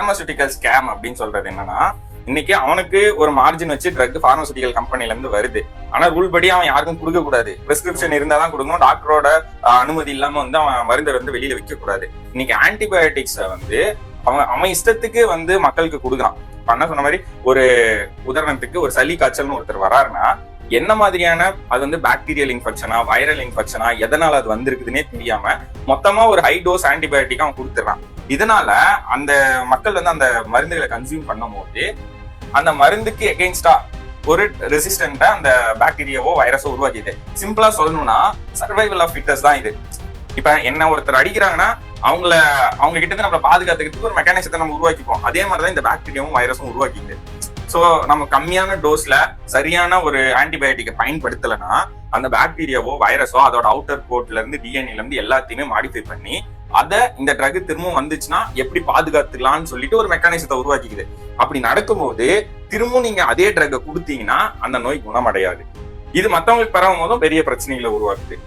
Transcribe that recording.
Pharmaceutical scam அப்படின்னு சொல்றது என்னன்னா, இன்னைக்கு அவனுக்கு ஒரு மார்ஜின் வச்சு ட்ரக் பார்மசூட்டிக்கல் கம்பெனில இருந்து வருது. ஆனா ரூல் படி அவன் யாருக்கும் கொடுக்க கூடாது. பிரிஸ்கிரிப்ஷன் இருந்தாதான் கொடுக்கணும். டாக்டரோட அனுமதி இல்லாம அவன் மருந்தை வெளியில வைக்க கூடாது. இன்னைக்கு ஆன்டிபயோட்டிக்ஸ அவன் இஷ்டத்துக்கு மக்களுக்கு கொடுக்குறான். பண்ண சொன்ன மாதிரி ஒரு உதாரணத்துக்கு ஒரு சளி காய்ச்சல்னு ஒருத்தர் வராருன்னா, என்ன மாதிரியான அது பாக்டீரியல் இன்ஃபெக்ஷனா வைரல் இன்ஃபெக்ஷனா எதனால அது வந்திருக்குதுன்னே தெரியாம மொத்தமா ஒரு ஹை டோஸ் ஆன்டிபயோட்டிக் அவன் கொடுத்துறான். இதனால அந்த மக்கள் அந்த மருந்துகளை கன்சியூம் பண்ணும் போது அந்த மருந்துக்கு எகெயின்ஸ்டா ஒரு ரெசிஸ்டன்டா அந்த பாக்டீரியாவோ வைரஸோ உருவாக்கிது. சிம்பிளா சொல்லணும்னா சர்வைவல் ஆஃப் ஃபிட்டஸ் தான் இது. இப்ப என்ன ஒருத்தர் அடிக்கிறாங்கன்னா அவங்க கிட்ட இருந்து நம்மளை பாதுகாத்துக்கிறதுக்கு ஒரு மெக்கானிசத்தை நம்ம உருவாக்கிப்போம். அதே மாதிரிதான் இந்த பாக்டீரியாவும் வைரஸும் உருவாக்கிது. சோ நம்ம கம்மியான டோஸ்ல சரியான ஒரு ஆன்டிபயோட்டிக்கை பயன்படுத்தலைன்னா அந்த பாக்டீரியாவோ வைரஸோ அதோட அவுட்டர் கோட்ல இருந்து டிஎன்ஏல இருந்து எல்லாத்தையுமே மாடிஃபை பண்ணி அதை இந்த ட்ரக் திரும்பவும் வந்துச்சுன்னா எப்படி பாதுகாத்துக்கலாம்னு சொல்லிட்டு ஒரு மெக்கானிசத்தை உருவாக்கிக்குது. அப்படி நடக்கும்போது திரும்பவும் நீங்க அதே ட்ரக்கை கொடுத்தீங்கன்னா அந்த நோய் குணமடையாது. இது மத்தவங்களுக்கு பரவும் போதும் பெரிய பிரச்சனைகளை உருவாக்குது.